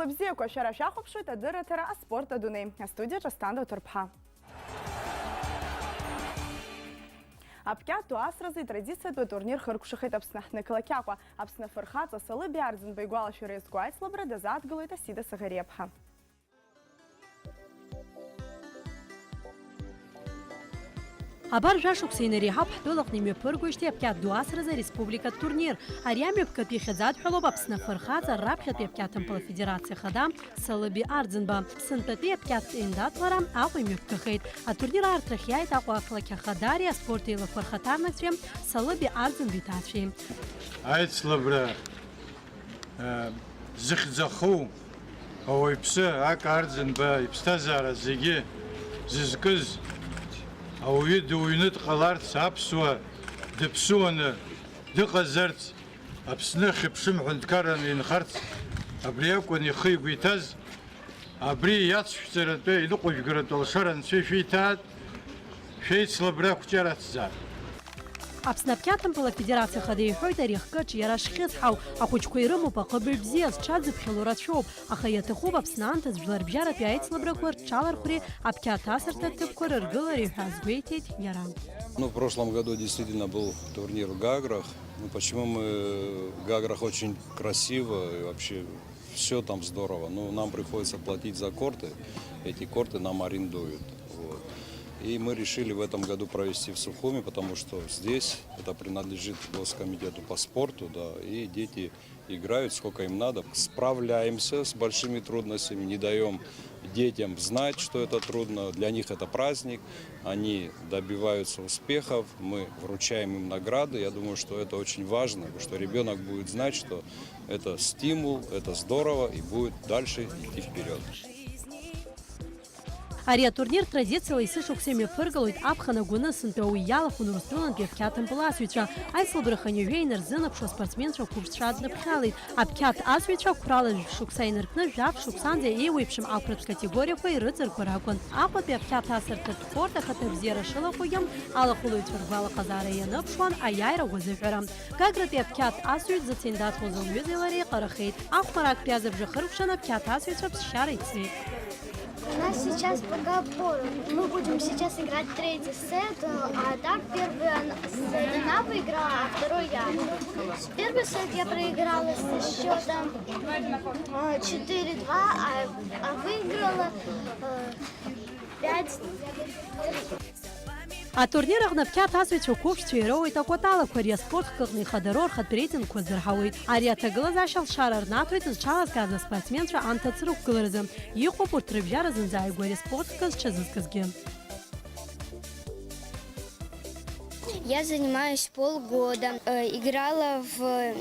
Лыбзико шара шахопшует адыратара спорта Дуней. Студия Частанда Турпха. Апкяту асразы традиция турнир хыркушахет апснахны калакяква. Апсна фырхаца салы биарзин байгуала шурез гуайслабра дазат галуита сида сагарепха. Абар жашук сейнери хап хдолақ неме пыргушти апкят дуасраза республика турнир. Ариаме пкапи хедзад хулоба псна фырхаза рабхят апкятам пала федерация хадам салаби ардзинба. Сынтати апкят индат варам ахуй мюпкахейт. А турнир артрахяет аху ахлака хадария спорта ила фырхатарнаксвем салаби ардзин битатши. Айцлабра зихзаху ауипса ак ардзинба ипстазара зиги зизкыз Ауиду уйнут қаларц апсуа дыпсуаны дыҟазарц Аԥсны хьыԥшым ҳәынҭқараны инхарц абри акәын ихы игәы иҭаз абри иацшәҵаратәы иныҟәыжәгаратәы алшара анцәа ишәиҭаат шәеицлабра қәҷараҭзаап. Аԥсны апкятам пала федерация хада иҳәоит ари хкыҿ иара шхьыҵҳау ахәыҷқәа ирымоуп аҟыбаҩ бзиа зҽаӡыԥхьало рацәоуп, аха иаҭахуп Аԥсны аамҭазы жәларбжьаратәи аицлабрақәа рҽалархәри апкят асырҭа ҭыԥқәа рыргылари ҳәа азгәеиҭеит иара. Ну, в прошлом году действительно был турнир в Гаграх. Ну, почему мы в Гаграх очень красиво и вообще все там здорово. Ну, нам приходится платить за корты, эти корты нам арендуют. И мы решили в этом году провести в Сухуми, потому что здесь это принадлежит Госкомитету по спорту, да, и дети играют сколько им надо. Справляемся с большими трудностями, не даем детям знать, что это трудно. Для них это праздник, они добиваются успехов, мы вручаем им награды. Я думаю, что это очень важно, что ребенок будет знать, что это стимул, это здорово и будет дальше идти вперед. Ари атурнир традициала исышықәсеи мҩаԥыргалоит аԥхын агәанысынтәи ауаҩы иалахәын Урыстәылантәи апкьатымпыл асҩцәа. Аицлабраха аниаҩы инарзынаԥшуа спортсменцәа қәыԥшцәа дныԥхьалеит. Апкьат асҩцәа қәрала шықәса инаркны жәаф шықәсанӡа еиуеиԥшым ақәратә категориақәа ирыҵарқәа ракәын. Аҟәатәи апкьат асырҭатә спорт ахаҭа бзиара шылахәыгьым алахәылаҩцәа ргәалаҟазаара ианыԥшуан аиааира уазыҳәара. Гагратәи апкьат асҩҵә зыцеиндаҭуаз ауаҩызи лареи ҟарахеит. Ахәмарактәи азыбжахыркәшан апкьат асҩцәа ԥсшьара ицеит. У нас сейчас поговор. Мы будем сейчас играть третий сет, а так первый она выиграла, а второй я. Первый сет я проиграла с счетом 4-2, а выиграла 5-3. А турнирах апкьат асҩцәа қәыԥшцәа ироуеит акәаталақәа ари аспорт хкыҟны ихадароу рхатә зырҳауеит. Ари аҭагылазаашьа алшара рнаҭоит зҽалазгаз аспортсменцәа анҭыҵ рықәгыларазы. Иҟоуп урҭ рыбжьара зынӡааигәа ари аспорт хкы зҽазызкызгьы. Я занимаюсь полгода. Играла в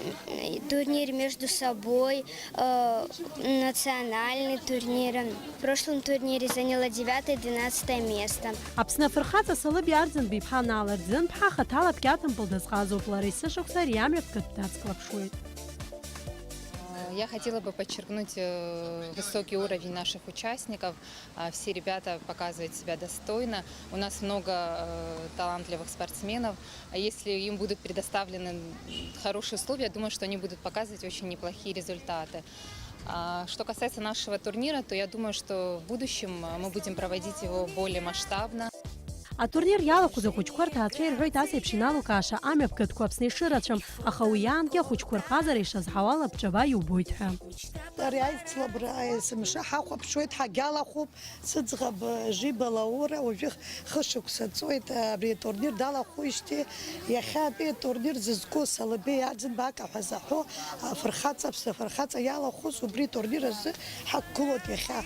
турнире между собой, национальный турнир. В прошлом турнире заняла 9-12 место. Аԥсны афырхаҵа салыби ардзын биԥҳа налардзын ԥҳа хаҭала апкьатымпыл дазҟазоуп лара исышықәса ари амҩа ԥкытә дацклаԥшуеит. Я хотела бы подчеркнуть высокий уровень наших участников. Все ребята показывают себя достойно. У нас много талантливых спортсменов. Если им будут предоставлены хорошие условия, я думаю, что они будут показывать очень неплохие результаты. Что касается нашего турнира, то я думаю, что в будущем мы будем проводить его более масштабно. Атурнир иалахәыз ахәыҷқәа рҭаацәа ирҳәоит ас еиԥш иналукааша амҩа ԥкыҭқәа Аԥсны ишырацәам, аха уи аангьы ахәыҷқәа рхазара ишазҳауа лабҿаба иубоит ҳәа. Ари аицлабра есымша ҳахәаԥшуеит, ҳагьалахәуп, сыӡӷаб Жиба Лаура уажәы хышықәса ҵуеит абри атурнир далахәуижьҭеи иахьа атәи атурнир зызку Салыбеи Ардзынба акаҳәа заҳәо афырхаҵа, Аԥсны афырхаҵа иалахәыз убри атурнир азы ҳақәгылоит иахьа.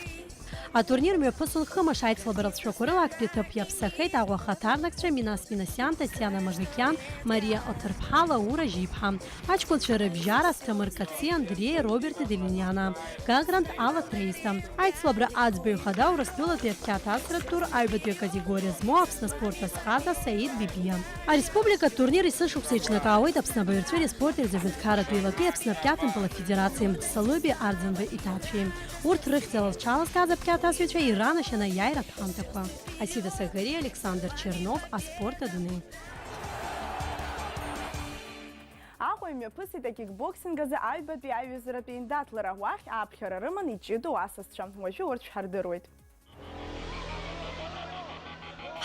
Атурнир мҩаԥысуа лхымаш аицлабратәцәақәа рыла актәи ҭыԥ иаԥсахеит аӷәахаҭарнакцәа Минас Минасиан, Татиана Мажикиан, Мария Оҭырԥҳа, Лаура Жиԥҳа. Аҷкәынцәа рыбжьара Сҭамыр Каци, Андреи, Роберт Делиниана. Гагрантә Алла Треиса. Аицлабра аӡбаҩ хада Урыстәылатәи апкьат асратә тур аҩбатәи акатегориа змоу Аԥсны спорт азхада Саид Бибиа. Ареспублика турнир исышықәса иҿнакаауеит Аԥсны абаҩрцәеи спорти рзыҳәынҭқарратәи еилатәи Аԥсны апкьатымпыл афедерациеи Салыби Ардзынба иҭаацәеи. Урҭ рыхьӡала зҽалазгаз апкьат асҩцәа иранашьан аиааира ҭҳамҭақәа. Асида Сагари, Александр Чернов, Аспорт Адунеи. имҩаԥысит акикбоксинг азы аҩбатәи аиҩызаратәи еиндаҭлара. Уахь ааԥхьара рыман иҷыдоу асасцәа. Уажәы урҭ шәҳардыруеит.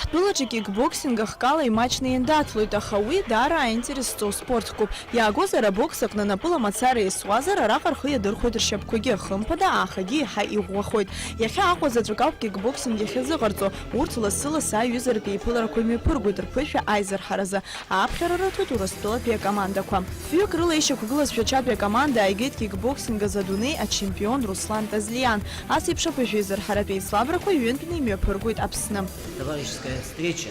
Ҳтәылаҿы кикбоксинг ахкала имаҷны иандаҭлоит, аха уи даара аинтересҵоу спортқәоуп. Иаагозар абокс аҟны напыла мацара иесуазар, араҟа рхы иадырхәоит ршьапқәагьы, хымԥада аахагьы иаҳа иӷәӷәахоит. Иахьа Аҟәа заҵәык ауп кикбоксинг иахьазыҟарҵо. Урҭ лассы-лассы аиҩызаратәи еиԥыларақәа имҩаԥыргоит рԥышәа аизарҳаразы. Ааԥхьара рыҭоит Урыстәылатәи акомандақәа. Фҩык рыла ишьақәгылазшәа ачатәи акоманда ааигеит кикбоксинг азы адунеи ачемпион Руслан Тазлиан. Ас еиԥш аԥышәа еизарҳаратәи еицлабрақәа ҩынтәны имҩаԥыргоит Аԥсны. Товарищеская встреча.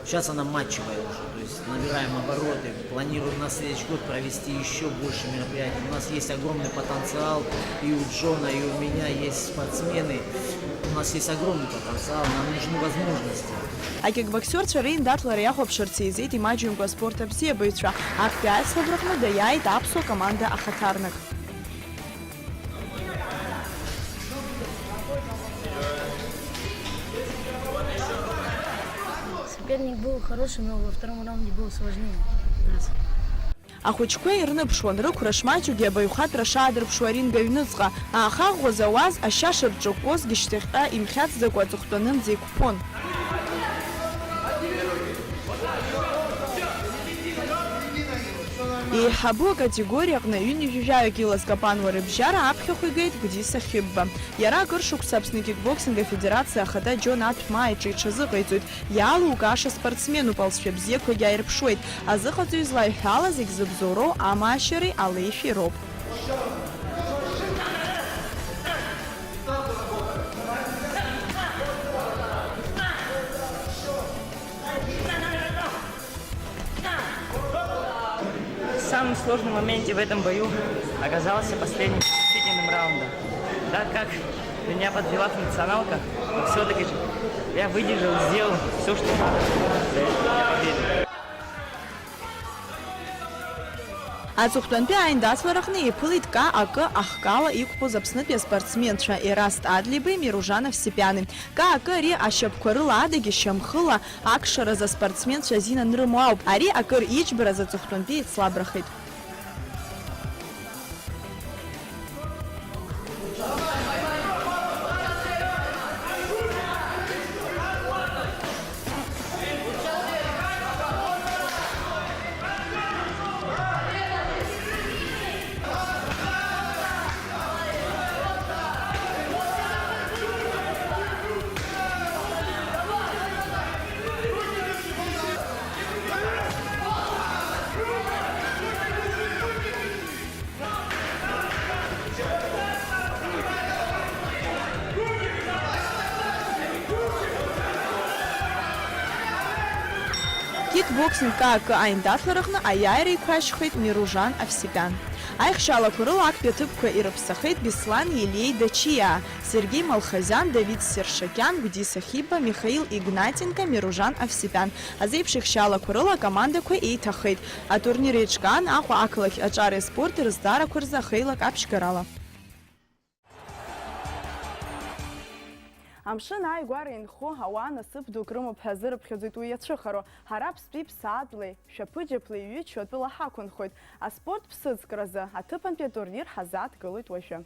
Сейчас она матчевая уже, то есть набираем обороты, планируем на следующий год провести еще больше мероприятий. У нас есть огромный потенциал, и у Джона, и у меня есть спортсмены. У нас есть огромный потенциал, нам нужны возможности. Акикбоксерцәа реиндаҭлара иахәаԥшырц еизеит имаҷымкәа аспорт абзиабаҩцәа. Актәи аицлабраҟны даиааит аԥсуа команда ахаҭарнак. Соперник был хороший, но во втором раунде было сложнее. Ахәыҷқәа ирныԥшуан, рықәра шмаҷугьы абаҩхатәра шаадырԥшуа аринг аҩныҵҟа. Аахаӷәӷәа зауаз ашьа шырҿаҟәозгьы шьҭахьҟа имхьаҵӡакәа аҵыхәтәанынӡа иқәԥон. Еиҳабу акатегориаҟны ҩынҩажәаҩык илаз Капануа рыбжьара аԥхьахә игеит Гәдиса Хьыбба. Иара акыр шықәса Аԥсны кикбоксинг афедерациа ахада Џьон Аҭәмааиҿы иҽазыҟаиҵоит. Иалукааша спортсменуп, алҵшәа бзиақәагьы ааирԥшуеит. Азыҟаҵаҩ злаиҳәала зегь зыбзоуроу амаашьареи алеишәеи роуп. В самом сложном моменте в этом бою оказался последним решительным раундом. Так как меня подвела функционалка, но все-таки я выдержал, сделал все, что надо для победы. Аҵыхәтәантәи аиндаҭлараҟны иԥылеит К.А.К. ахкала иқәԥоз Аԥснытәи аспортсменцәа Ераст Адлибеи, Миружан Овсепиани. К.А.К. ари ашьапқәа рыла адагьы шьамхыла акшараз аспортсменцәа азинан рымоу ауп. Ари акыр иџьбараз аҵыхәтәантәи еицлабрахеит. Кикбоксинг К.А.К. аиндаҭлараҟны аиааира иқәашьхеит Миружан Овсепиан. Аихшьалақәа рыла актәи аҭыԥқәа ирыԥсахеит Беслан Елеи Дачиаа, Сергей Малхазиан, Давид Сершакиан, Гәдиса Хьыбба, Михаил Игнатенко, Миружан Овсепиан. Азеиԥш ихшьалақәа рыла акомандақәа еиҭахеит. Атурнир еиҿкаан Аҟәа ақалақь аҿареи спорти рызҵаарақәа рзы ахеилак аԥшьгарала. Амшын ааигәара инхо ауаа насыԥ дук рымоуп ҳәа азырыԥхьаӡоит уи иацәыхароу. Ҳара Аԥстәи Ԥсааҭлеи, Шәаԥыџьаԥлеи ҩычо атәыла ҳақәынхоит. Аспорт ԥсыӡкразы аҭыԥантәи атурнир ҳазааҭгылоит уажәы.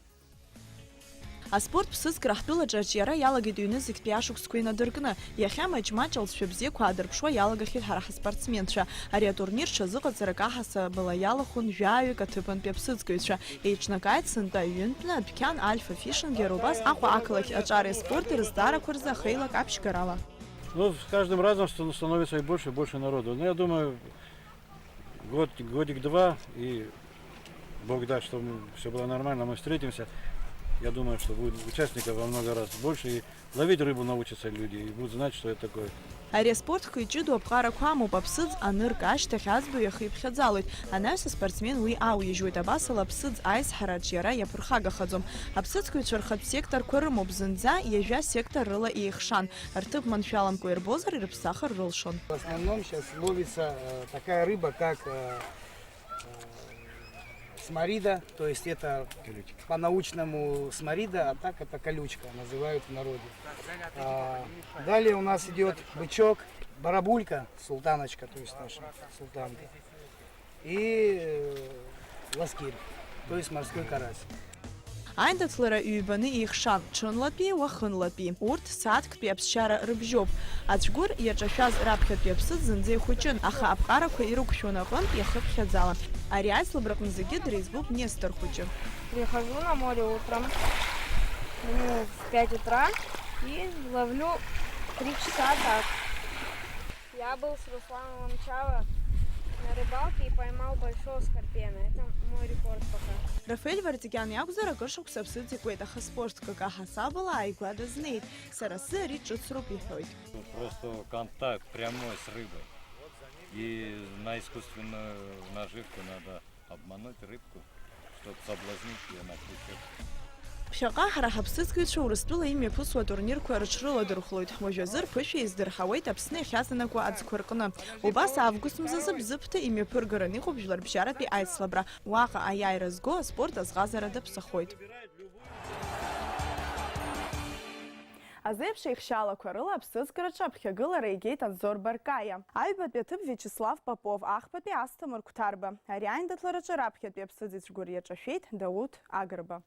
Аспорт ԥсыӡкра ҳтәылаҿы аҿиара иалагеит ҩны зегьтәи ашықәсқәа инадыркны. Иахьа маҷ-маҷ алҵшәа бзиақәа аадырԥшуа иалагахьеит ҳара ҳаспортсменцәа. Ари атурнир ҽазыҟаҵарак аҳасабала иалахәын жәаҩык аҭыԥантәи аԥсыӡкаҩцәа. Еиҿнакааит сынтәа ҩынтәны адәқьан Альфа Фишингер, убас Аҟәа ақалақь аҿареи спорти рызҵаарақәа рзы ахеилак аԥшьгарала. Ну, с каждым разом становится и больше народу. Но я думаю, годик-два, и Бог даст, что все было нормально, мы встретимся. Я думаю, что будет участников во много раз больше, и ловить рыбу научатся люди, и будут знать, что это такое. Ари аспортқәа иҷыдоу аԥҟарақәа амоуп. Аԥсыӡ анырк ашьҭахь аӡбаҩ иаха иԥхьаӡалоит. Анаҩс аспортсмен уи ауижьуеит. Абасала аԥсыӡ аизҳара аҿиара иаԥырхагахаӡом. Аԥсыӡкаҩцәа рхатә секторқәа рымоуп. Зынӡа иажәа сектор рыла иеихшан. Рҭыԥ маншәаламкәа ирбозар ирыԥсахыр рылшон. В основном сейчас ловится такая рыба, как сморида, то есть это по-научному сморида, а так это колючка, называют в народе. Далее у нас идет бычок, барабулька, султаночка, то есть наша султанка. и ласкирь, то есть морской карась. Аиндаҭлара ҩбаны еихшан, ҽынлатәи, уахынлатәи. Урҭ сааҭктәи аԥсшьара рыбжьоуп. Ацәгәыр иаҿашәаз раԥхьатәи аԥсыӡ зынӡа ихәыҷын, аха аԥҟарақәа ирықәшәон аҟынтә иахыԥхьаӡала. Ари аицлабраҟны зегьы дреизгәуп Нестор хәыҷы. Прихожу на море утром, в 5 утра и ловлю 3 часа так. Я был с Русланом Амчава на рыбалке и поймал большого скорпиона. Это мой рекорд пока. Рафаель Вартикиан иакәзар акыр шықәса аԥсыӡ икуеит, аха спортк аҳасабала ааигәа дазнеит. Сара сзы ари ҿыцроуп иҳәоит. Просто контакт прямой с рыбой. И на искусственную наживку надо обмануть рыбку, чтобы соблазнить ее на крючок. Ԥхьаҟа ҳара ҳаԥсыӡкыҩцәа Урыстәыла имҩаԥысуа атурнирқәа рыҽрыладырхәлоит. Уажәазы рԥышәа издырҳауеит Аԥсны иахьазынакуа аӡқәа рҟны. Убас август мзазы Бзыԥҭа имҩаԥыргаран иҟоуп Жәларбжьаратәи аицлабра. Уаҟа аиааира зго аспорт азҟазара даԥсахоит. Азеиԥш еихшьалақәа рыла аԥсыӡкраҿы аԥхьагылара игеит Анзор Баркаиа. Аҩбатәи аҭыԥ Виачеслав Попов, ахԥатәи Асҭамыр Қәҭарба. Ари аиндаҭлараҿы раԥхьатәи аԥсыӡ ицәгәыр иаҿашәеит Дауҭ Агрба.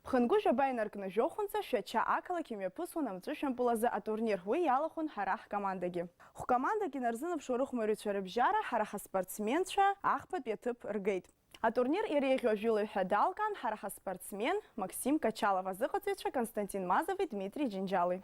Ԥхынгәы жәаба инаркны жәохәынҵа Шәача ақалақь имҩаԥысуан амҵәышәампылазы атурнир. Уи иалахәын ҳара ҳкомандагьы. Хәкомандак инарзынԥшуа рыхәмарҩцәа рыбжьара ҳара ҳаспортсменцәа ахԥатәи аҭыԥ ргеит. Атурнир иреиӷьу ажәылаҩҳәа далган ҳара ҳаспортсмен Максим Качалов, азыҟаҵаҩцәа Константин Мазови, Дмитрий Џьынџьали.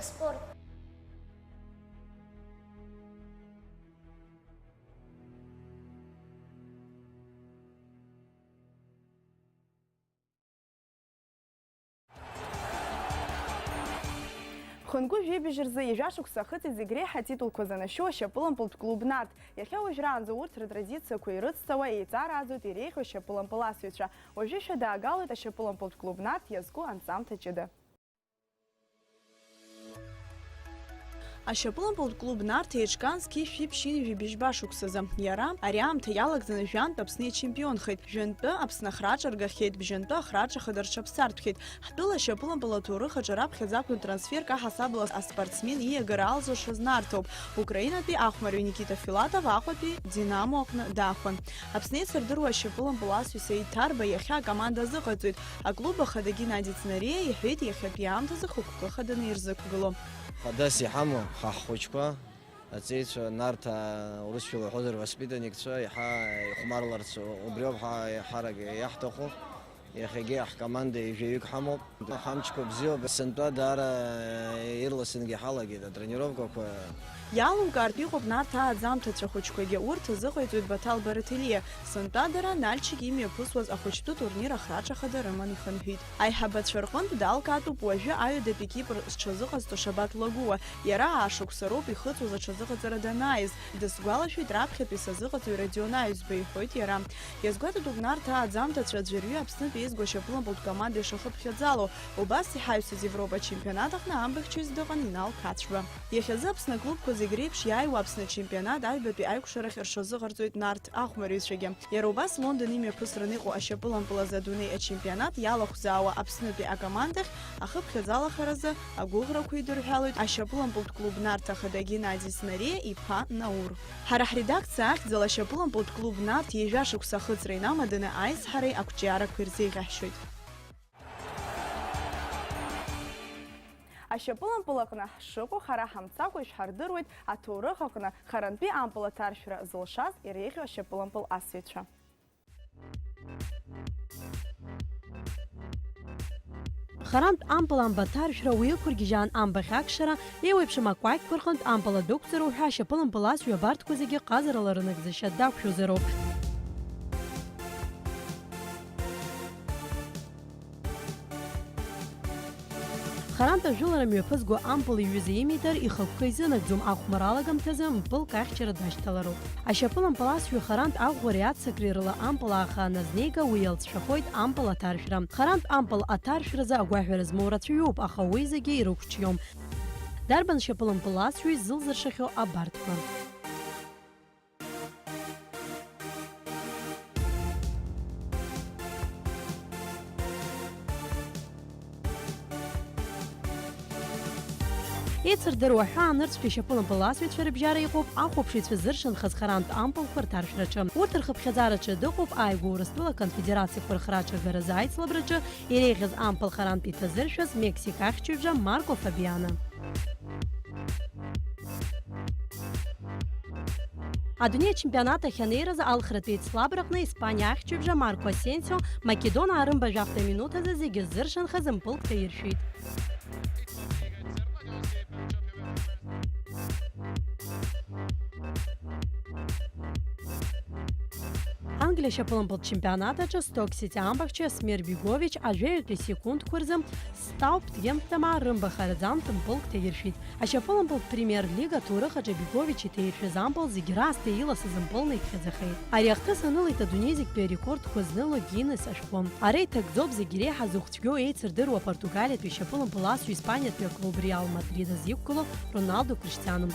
Спорт. Ԥхынгәы жәибжьырзы ижәашықәса ахыҵит зегь реиҳа атитулқәа занашьо ашьапылампылтә клуб Нарт. Иахьа уажәраанӡа урҭ ртрадициақәа ирыцҵауа еиҵараазоит иреиӷьу ашьапылампыл асыҩцәа. Уажәышьа даагалоит ашьапылампылтә клуб Нарт иазку анҵамҭа ҷыда. Ашьапылампылтә клуб Нарт еиҿкаанскьи шәиԥшьини жәибжьба шықәсазы. Иара ари аамҭа иалагӡаны жәантә Аԥсны ичемпионхеит. Жәантәы Аԥсны ахраҿаргахьеит, бжьантәы ахраҿаха рҽаԥсарҭәхеит. Ҳтәыла ашьапылампыл аҭоурых аҿы раԥхьаӡақәа трансферк аҳасабала аспортсмен ииагара алзушаз Нарҭоуп. Украинатәи ахәмарҩ Никита Филатов Аҟәатәи Динамо аҟны даахәан. Аԥсны еицырдыруа ашьапылампыл асҩ Саид Ҭарба иахьа акоманда азыҟаҵоит. Аклуб ахада Геннади Цнариа иҳәеит иахьатәи аамҭазы хықәкы хаданы ирзықәгыло. Хадас иҳамоу ҳаҳхәыҷқәа ацеицәа Нарҭаа урысшәала иҳәозар воспитанникцәа иаҳа ихәмарларц убриоуп ҳарак иаҳҭаху. Иахьагьы ҳкоманда ижәаҩык ҳамоуп. Ҳамчқәа бзиоуп. Сынтәа даара ирласынгьы ҳалагеит атренировкақәа. Иалукаартә иҟоуп Нарҭаа аӡамҭацәа хәыҷқәагьы. Урҭ азыҟаиҵоит Баҭал Бараҭелиа. Сынтәа Нальчик имҩаԥысуаз ахәыҷтәы турнир ахраҿахада рыман ихынҳәит. Аиҳабацәа рҟынтә далкаатәуп уажәы аҩадатә екип зҽазыҟазҵо Шабаҭ Лагуа. Иара аашықәса роуп ихыҵуаз аҽазыҟаҵара данааиз. Дысгәалашәеит раԥхьатәи сазыҟаҵаҩ Радион Аҩӡба, иҳәоит иара. Иазгәаҭатәуп Нарҭаа аӡамҭацәа аӡәырҩы Аԥснытәи еизго ашьапылампылтә команда ишахыԥхьаӡало. Убас иҳаҩсыз Европа чемпионат аҟны амбаӷьчаҩыс дыҟан Инал Қацәба. Иахьазы Аԥсны аклубқәа зегь реиԥш иааиуа Аԥсны ачемпионат аҩбатәи аиқәшарахь рҽазыҟарҵоит нарҭ ахәмариҩцәагьы. Иара убас Лондон имҩаԥысраны иҟоу ашьапылампылаз адунеи ачемпионат иалахәзаауа Аԥснытәи акомандахь ахыԥхьаӡалахаразы агәыӷрақәа идырҳәалоит ашьапылампылтә клуб нарҭ ахада Геннади Снарие иԥа Наур. Ҳара ҳредакциа ахьӡала ашьапылампылтә клуб нарҭ ижәа шықәса ахыҵра инамаданы аизҳареи ақәҿиарақәа ирзеиӷьаҳшьоит. Ашьапылампыл аҟны ҳшыҟоу ҳара ҳамцакәа ишҳардыруеит аҭоурых аҟны харантәи ампыл аҭаршәра зылшаз иреиӷьу ашьапылампыл асыҩцәа. Харантә ампыл амбаҭаршәра уи ықәыргьежьаан амбахь акшара, еиуеиԥшым акәакьқәа рҟынтә ампыл адәықәҵароуп ҳәа ашьапылампыл асҩы абарҭқәа зегьы ҟазарала рынагӡашьа дақәшәозароуп. Харантә ажәылара мҩаԥызго ампыл иҩыза имитар ихықәкы изынагӡом ахәмаралагамҭазы мпылк ахьчара дашьҭалароуп. Ашьапылампыл асҩы харантә аӷәӷәареи аццакреи рыла ампыл ааха аназнеига уи иалҵшәахоит ампыл аҭаршәра. Харантә ампыл аҭаршәразы агәаҳәара змоу рацәаҩуп, аха уи зегьы ирықәҿиом. Дарбан шьапылампыл асҩы изылзыршахьоу абарҭқәа. Еицырдыруа ҳәа анырцәтәи ашьапылампыл асҩцәа рыбжьара иҟоуп ахәаԥшыҩцәа зыршанхаз харантә ампылқәа рҭаршәраҿы. Урҭ рхыԥхьаӡараҿы дыҟоуп Ааигәа Урыстәыла Конфедерациақәа рхраҿагаразы аицлабраҿы иреиӷьыз ампыл харантә иҭазыршәыз Мексик ахьчаҩбжа Марко Фабиано. Адунеи ачемпионат ахь анеиразы алхратәи еицлабраҟны Испаниа ахьчаҩбжа Марко Асенсио Македонаа рымбажәахәтәи аминуҭазы зегьы зыршанхаз мпылк ҭаиршәит. Англия ашьапылампылтә чемпионатаҿы Сток Сити амбахьча Смер Бигович ажәаҩтәи секундқәа рзы Стауптгемптама рымбахараӡамтә мпылк ҭаиршәит. Ашьапылампылтә премиер-лига аҭоурых аҿы Бигович иҭаиршәыз ампыл зегьы раасҭа иласыз мпылны иԥхьаӡахеит. Ари ахҭыс анылеит адунеи зегьтәи арекордқәа зныло Гиннес ашәҟәы. Ара иҭакӡоуп зегьы реиҳа зыхәцәгьоу еицырдыруа Португалиатәи ашьапылампыл асҩы Испаниатәи аклуб Реал Мадрид азиқәгыло Роналдо Криштиано.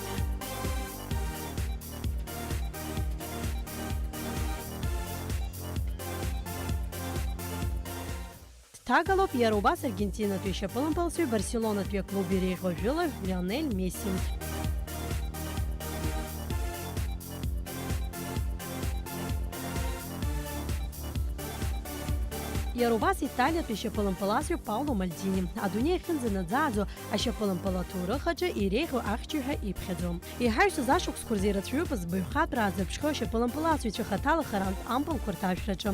Дҭагалоуп иара убас Аргентинатәи ашьапылампыл асҩы Барселонатәи аклуб иреиӷьу ажәылаҩ Лионель Месси. Иара убас Италиатәи ашьапылампыл асҩы Пауло Мальдини. Адунеи ахьынӡанаӡааӡо ашьапылампыл аҭоурых аҿы иреиӷьу ахьчаҩ ҳәа иԥхьаӡом. Иҳаҩсыз ашықәсқәа рзы ирацәаҩуп збаҩхатәра аазырԥшхьоу ашьапылампыл асҩцәа хаҭала харантә ампылқәа рҭаршәраҿы.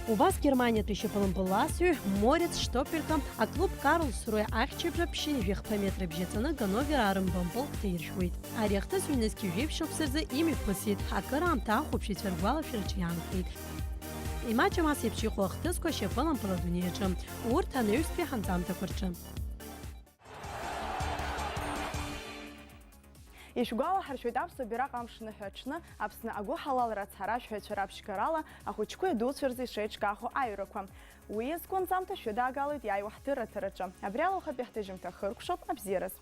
Убас Германиатәи ашьапылампыл асҩы Морец Штопелька аклуб Карлсруе ахьчаҩбжа ԥшьынжәихԥа метр бжьаҵаны Ганновер арымба мпылк ҭаиршәуеит. Ари ахҭыс ҩнызқьи жәеиԥшьықәса рзы имҩаԥысит, акыраамҭа ахәаԥшыҩцәа ргәалашәараҿы иаанхеит. Имаҷым ас еиԥш иҟоу ахҭысқәа ашьапылампыл адунеи аҿы, урҭ анаҩстәи ҳанҵамҭақәа рҿы. Ишәгәалаҳаршәоит аԥсуа бираҟ амш ныҳәаҽны Аԥсны агәы ҳалалра ацҳара ашәҳәаҩцәа раԥшьгарала ахәыҷқәеи адуцәа рзы ишеиҿкаахо аҩрақәа. Уи иазку анҵамҭа шәыдаагалоит иааиуа ҳҭыраҭараҿы. Абри ала ухатәи ҳҭыжьымҭа хыркәшоуп. Абзиараз.